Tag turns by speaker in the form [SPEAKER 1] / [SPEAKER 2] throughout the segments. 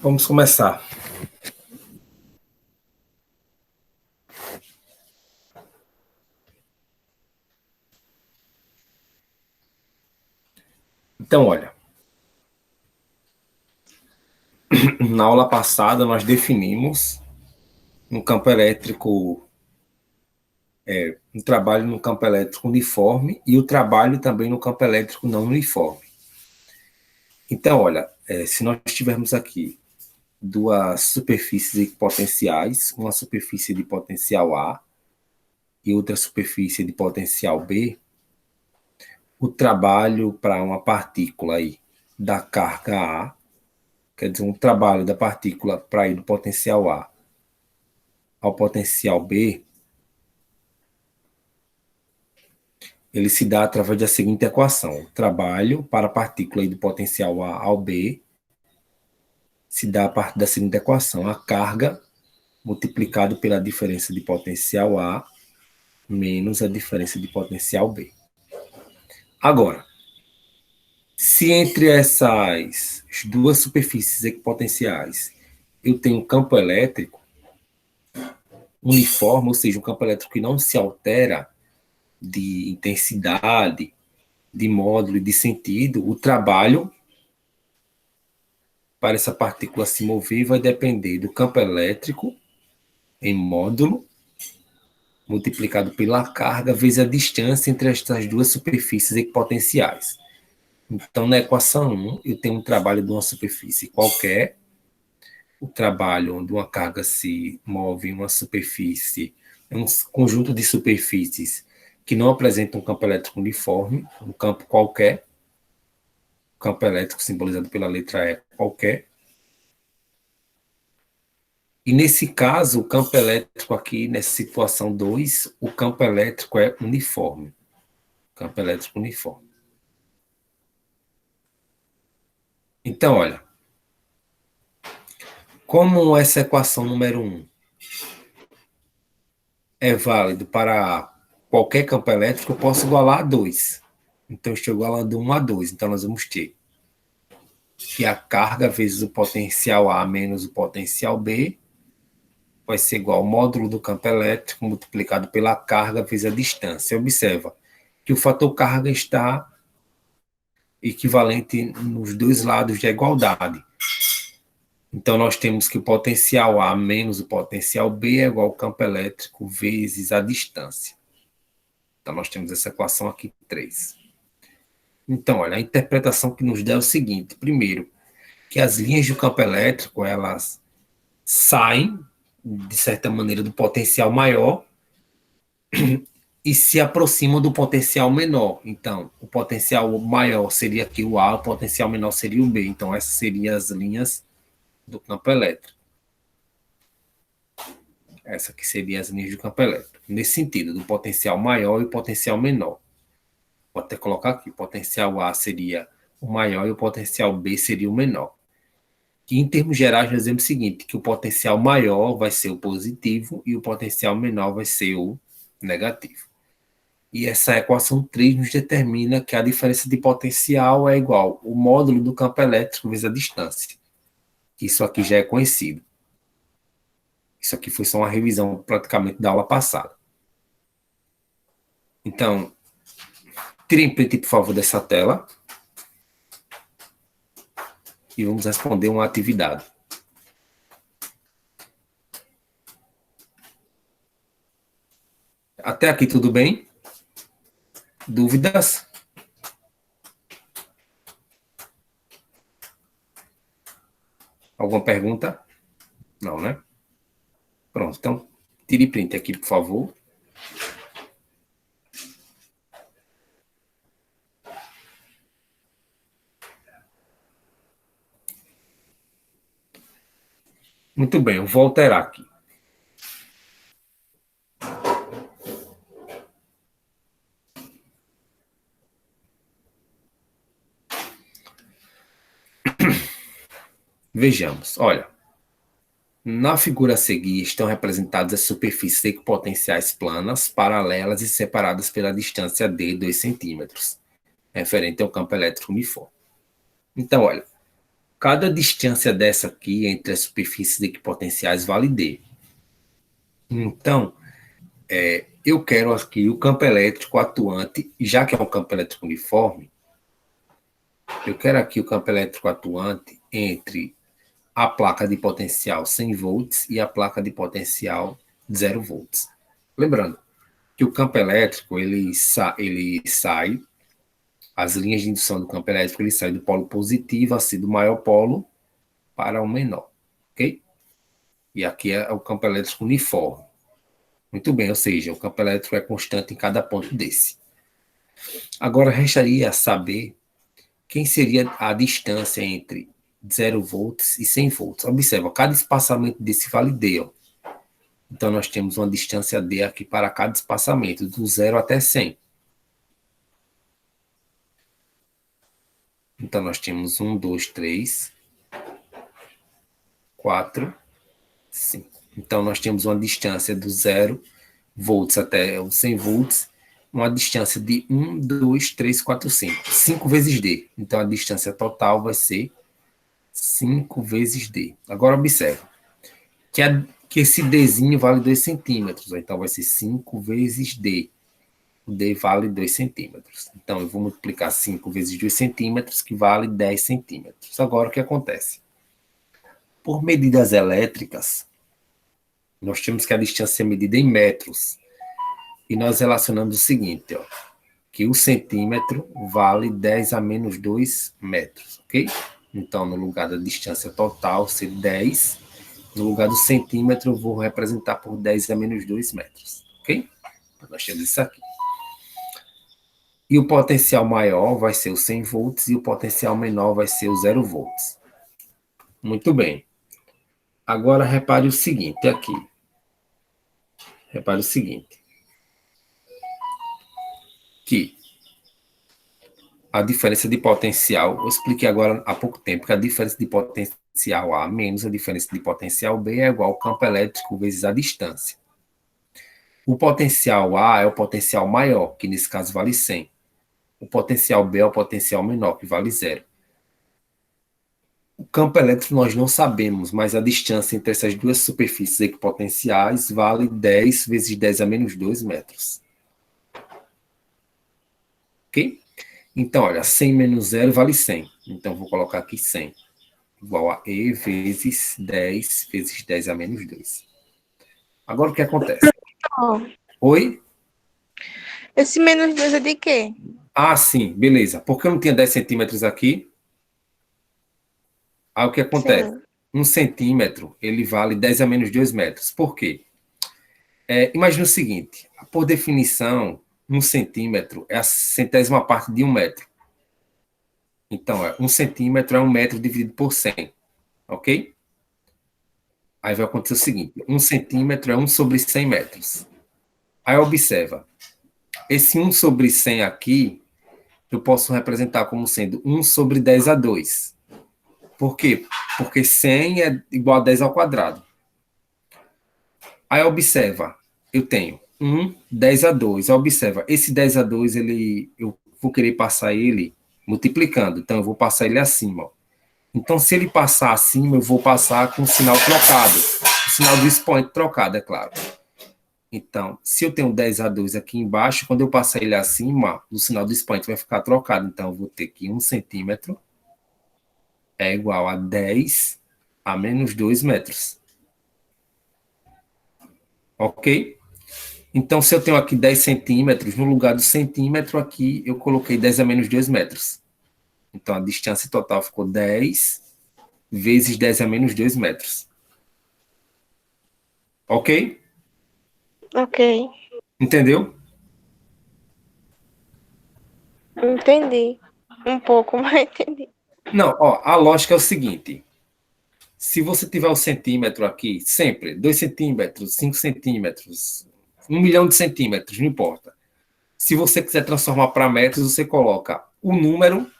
[SPEAKER 1] Vamos começar. Então, olha, na aula passada nós definimos um campo elétrico, um trabalho no campo elétrico uniforme e o trabalho também no campo elétrico não uniforme. Então, olha, se nós tivermos aqui duas superfícies equipotenciais, uma superfície de potencial A e outra superfície de potencial B, o trabalho para uma partícula aí da carga A, quer dizer, um trabalho da partícula para ir do potencial A ao potencial B, ele se dá através da seguinte equação. O trabalho para a partícula do potencial A ao B se dá a partir da seguinte equação. A carga multiplicado pela diferença de potencial A menos a diferença de potencial B. Agora, se entre essas duas superfícies equipotenciais eu tenho um campo elétrico uniforme, ou seja, um campo elétrico que não se altera de intensidade, de módulo e de sentido, o trabalho para essa partícula se mover vai depender do campo elétrico em módulo multiplicado pela carga vezes a distância entre estas duas superfícies equipotenciais. Então, na equação 1, eu tenho um trabalho de uma superfície qualquer, o trabalho onde uma carga se move em uma superfície, um conjunto de superfícies que não apresentam um campo elétrico uniforme, um campo qualquer, campo elétrico simbolizado pela letra E qualquer. E nesse caso, o campo elétrico aqui, nessa situação 2, o campo elétrico é uniforme. Campo elétrico uniforme. Então, olha, como essa equação número 1 é válido para qualquer campo elétrico, eu posso igualar a 2. Então, estou igualando 1 a 2. Então, nós vamos ter que a carga vezes o potencial A menos o potencial B vai ser igual ao módulo do campo elétrico multiplicado pela carga vezes a distância. Observa que o fator carga está equivalente nos dois lados da igualdade. Então, nós temos que o potencial A menos o potencial B é igual ao campo elétrico vezes a distância. Então, nós temos essa equação aqui, 3. Então, olha, a interpretação que nos dá é o seguinte. Primeiro, que as linhas do campo elétrico, elas saem, de certa maneira, do potencial maior e se aproximam do potencial menor. Então, o potencial maior seria aqui o A, o potencial menor seria o B. Então, essas seriam as linhas do campo elétrico. Essa aqui seria as linhas do campo elétrico. Nesse sentido, do potencial maior e o potencial menor. Vou até colocar aqui, o potencial A seria o maior e o potencial B seria o menor. E em termos gerais, nós dizemos o seguinte, que o potencial maior vai ser o positivo e o potencial menor vai ser o negativo. E essa equação 3 nos determina que a diferença de potencial é igual ao módulo do campo elétrico vezes a distância. Isso aqui já é conhecido. Isso aqui foi só uma revisão praticamente da aula passada. Então, tirem print, por favor, dessa tela. E vamos responder uma atividade. Até aqui tudo bem? Dúvidas? Alguma pergunta? Não, né? Pronto, então, tire print aqui, por favor. Muito bem, eu vou alterar aqui. Vejamos, olha. Na figura a seguir estão representadas as superfícies equipotenciais planas, paralelas e separadas pela distância d, 2 centímetros, referente ao campo elétrico uniforme. Então, olha, Cada distância dessa aqui entre as superfícies equipotenciais vale D. Então, eu quero aqui o campo elétrico atuante, já que é um campo elétrico uniforme, eu quero aqui o campo elétrico atuante entre a placa de potencial 100 volts e a placa de potencial 0 volts. Lembrando que o campo elétrico, ele sai, as linhas de indução do campo elétrico, ele sai do polo positivo, assim, do maior polo para o menor, ok? E aqui é o campo elétrico uniforme. Muito bem, ou seja, o campo elétrico é constante em cada ponto desse. Agora, restaria saber quem seria a distância entre 0 volts e 100 volts. Observa, cada espaçamento desse vale D. Ó. Então, nós temos uma distância D aqui para cada espaçamento, do 0 até 100. Então, nós temos 1, 2, 3, 4, 5. Então, nós temos uma distância do 0 volts até os 100 volts, uma distância de 1, 2, 3, 4, 5. 5 vezes D. Então, a distância total vai ser 5 vezes D. Agora, observe que esse Dzinho vale 2 centímetros. Então, vai ser 5 vezes D. O D vale 2 centímetros. Então, eu vou multiplicar 5 vezes 2 centímetros, que vale 10 centímetros. Agora, o que acontece? Por medidas elétricas, nós temos que a distância ser medida em metros. E nós relacionamos o seguinte, ó, que o centímetro vale 10 a menos 2 metros, ok? Então, no lugar da distância total ser 10, no lugar do centímetro, eu vou representar por 10 a menos 2 metros, ok? Então, nós temos isso aqui. E o potencial maior vai ser o 100 volts e o potencial menor vai ser o 0 volts. Muito bem. Agora, repare o seguinte aqui. Repare o seguinte. Que a diferença de potencial, eu expliquei agora há pouco tempo que a diferença de potencial A menos a diferença de potencial B é igual ao campo elétrico vezes a distância. O potencial A é o potencial maior, que nesse caso vale 100. O potencial B é o potencial menor, que vale 0. O campo elétrico nós não sabemos, mas a distância entre essas duas superfícies equipotenciais vale 10 vezes 10 a menos 2 metros. Ok? Então, olha, 100 menos 0 vale 100. Então, vou colocar aqui 100. Igual a E vezes 10 vezes 10 a menos 2. Agora, o que acontece?
[SPEAKER 2] Oh,
[SPEAKER 1] Oi?
[SPEAKER 2] esse menos 2 é de quê?
[SPEAKER 1] Ah, sim, beleza. Porque eu não tinha 10 centímetros aqui? Aí, o que acontece?
[SPEAKER 2] Sim.
[SPEAKER 1] 1 centímetro, ele vale 10 a menos 2 metros. Por quê? Imagina o seguinte, por definição, 1 centímetro é a centésima parte de 1 metro. Então, 1 centímetro é 1 metro dividido por 100, ok? Aí vai acontecer o seguinte, 1 centímetro é 1 sobre 100 metros. Aí observa, esse 1 sobre 100 aqui, eu posso representar como sendo 1 sobre 10 a 2. Por quê? Porque 100 é igual a 10 ao quadrado. Aí observa, eu tenho 1, 10 a 2. Aí observa, esse 10 a 2, eu vou querer passar ele multiplicando. Então, eu vou passar ele acima. Ó. Então, se ele passar acima, eu vou passar com o sinal trocado. O sinal do expoente trocado, é claro. Então, se eu tenho 10 a 2 aqui embaixo, quando eu passar ele acima, o sinal do expoente vai ficar trocado. Então, eu vou ter que 1 centímetro é igual a 10 a menos 2 metros. Ok? Então, se eu tenho aqui 10 centímetros, no lugar do centímetro aqui, eu coloquei 10 a menos 2 metros. Então, a distância total ficou 10 vezes 10 a menos 2 metros. Ok?
[SPEAKER 2] Ok,
[SPEAKER 1] Entendeu?
[SPEAKER 2] entendi. Um pouco, mas entendi.
[SPEAKER 1] Não, ó, a lógica é o seguinte. Se você tiver o centímetro aqui, sempre, 2 centímetros, 5 centímetros, 1 milhão de centímetros, não importa. Se você quiser transformar para metros, você coloca o número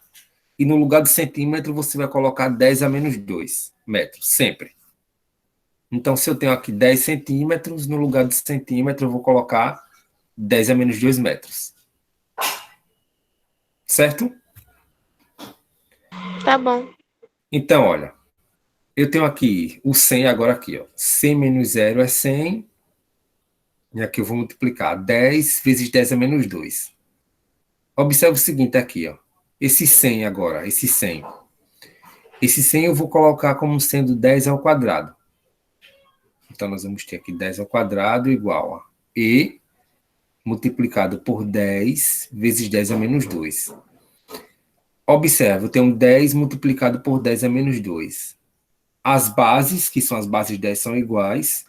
[SPEAKER 1] e no lugar de centímetro você vai colocar 10 a menos 2 metros, sempre. Então, se eu tenho aqui 10 centímetros, no lugar de centímetro eu vou colocar 10 a menos 2 metros. Certo?
[SPEAKER 2] Tá bom.
[SPEAKER 1] Então, olha, eu tenho aqui o 100 agora aqui, ó. 100 menos 0 é 100. E aqui eu vou multiplicar. 10 vezes 10 é menos 2. Observe o seguinte aqui, ó. Esse 100 agora, esse 100. Esse 100 eu vou colocar como sendo 10 ao quadrado. Então, nós vamos ter aqui 10 ao quadrado igual a E multiplicado por 10 vezes 10 é menos 2. Observe, eu tenho 10 multiplicado por 10 é menos 2. As bases, que são as bases de 10, são iguais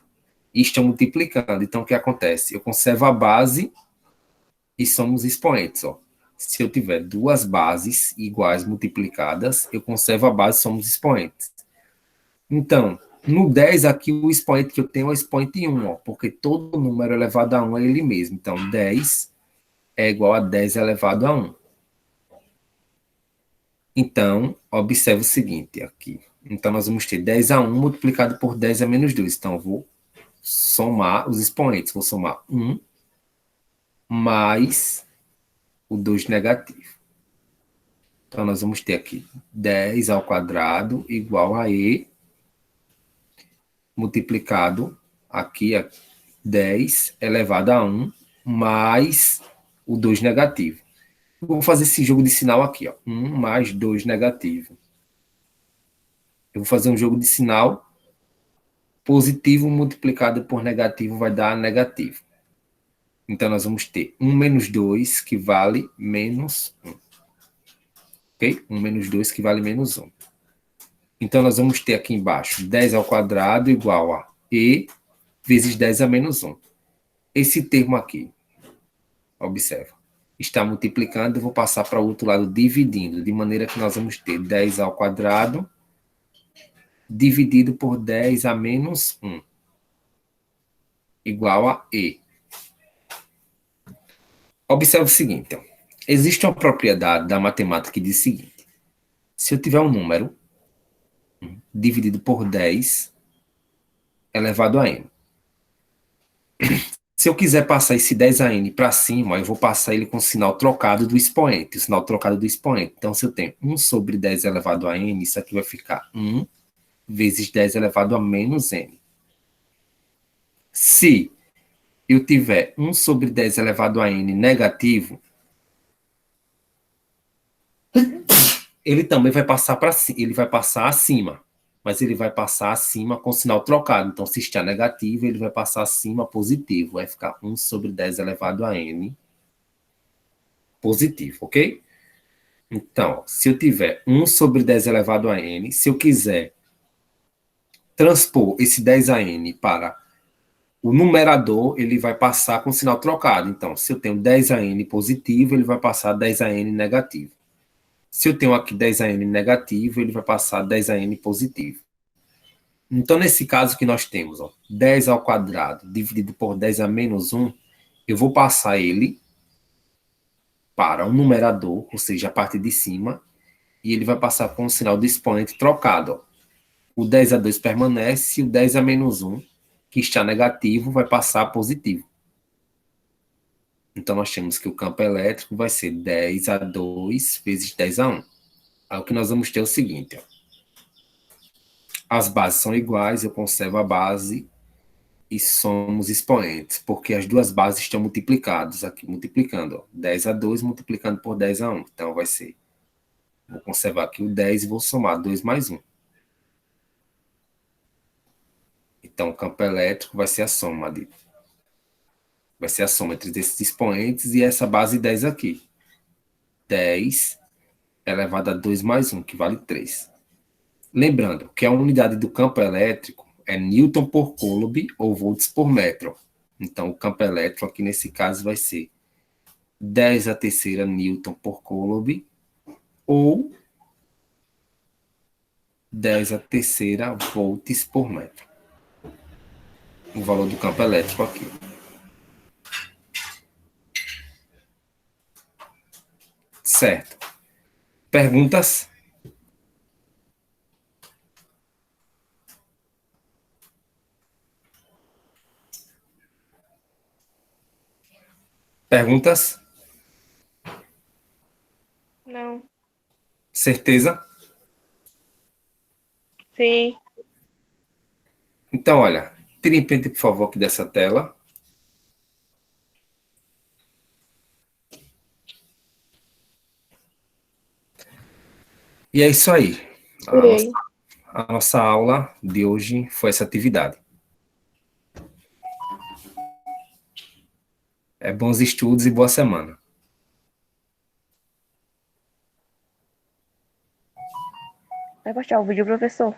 [SPEAKER 1] e estão multiplicando. Então, o que acontece? Eu conservo a base e somos expoentes. Ó. Se eu tiver duas bases iguais multiplicadas, eu conservo a base e somos expoentes. Então, no 10 aqui, o expoente que eu tenho é o expoente 1, ó, porque todo número elevado a 1 é ele mesmo. Então, 10 é igual a 10 elevado a 1. Então, observe o seguinte aqui. Então, nós vamos ter 10 a 1 multiplicado por 10 a menos 2. Então, eu vou somar os expoentes. Vou somar 1 mais o 2 negativo. Então, nós vamos ter aqui 10 ao quadrado igual a E multiplicado aqui a 10 elevado a 1 mais o 2 negativo. Eu vou fazer esse jogo de sinal aqui, ó. 1 mais 2 negativo. Eu vou fazer um jogo de sinal positivo multiplicado por negativo vai dar negativo. Então, nós vamos ter 1 menos 2, que vale menos 1. Ok? 1 menos 2, que vale menos 1. Então, nós vamos ter aqui embaixo 10 ao quadrado igual a E vezes 10 a menos 1. Esse termo aqui, observa, está multiplicando, eu vou passar para o outro lado dividindo, de maneira que nós vamos ter 10 ao quadrado dividido por 10 a menos 1, igual a E. Observe o seguinte, ó. Existe uma propriedade da matemática que diz o seguinte, se eu tiver um número dividido por 10 elevado a n, se eu quiser passar esse 10 a n para cima, eu vou passar ele com o sinal trocado do expoente, o sinal trocado do expoente. Então, se eu tenho 1 sobre 10 elevado a n, isso aqui vai ficar 1 vezes 10 elevado a menos n. Se eu tiver 1 sobre 10 elevado a n negativo, ele também vai passar para ele vai passar acima, mas ele vai passar acima com o sinal trocado. Então, se está negativo, ele vai passar acima positivo. Vai ficar 1 sobre 10 elevado a n positivo, ok? Então, se eu tiver 1 sobre 10 elevado a n, se eu quiser transpor esse 10 a n para o numerador, ele vai passar com o sinal trocado. Então, se eu tenho 10 a n positivo, ele vai passar 10 a n negativo. Se eu tenho aqui 10 a n negativo, ele vai passar 10 a n positivo. Então, nesse caso que nós temos, ó, 10 ao quadrado dividido por 10 a menos 1, eu vou passar ele para o numerador, ou seja, a parte de cima, e ele vai passar com o sinal do expoente trocado. Ó. O 10 a 2 permanece, e o 10 a menos 1, que está negativo, vai passar positivo. Então, nós temos que o campo elétrico vai ser 10 a 2 vezes 10 a 1. Aí o que nós vamos ter é o seguinte, ó. As bases são iguais, eu conservo a base e somos expoentes, porque as duas bases estão multiplicadas aqui, multiplicando, ó. 10 a 2 multiplicando por 10 a 1. Então, vai ser, vou conservar aqui o 10 e vou somar 2 mais 1. Então, o campo elétrico vai ser a soma entre esses expoentes e essa base 10 aqui. 10 elevado a 2 mais 1, que vale 3. Lembrando que a unidade do campo elétrico é Newton por Coulomb ou volts por metro. Então, o campo elétrico aqui nesse caso vai ser 10 a terceira Newton por Coulomb ou 10 a terceira volts por metro. O valor do campo elétrico aqui. Certo. Perguntas? Perguntas?
[SPEAKER 2] Não.
[SPEAKER 1] Certeza?
[SPEAKER 2] Sim.
[SPEAKER 1] Então, olha, tire print, por favor, aqui dessa tela. E é isso aí. A nossa,
[SPEAKER 2] Tirei.
[SPEAKER 1] a nossa aula de hoje foi essa atividade. Bons estudos e boa semana.
[SPEAKER 2] Vai baixar o vídeo, professor.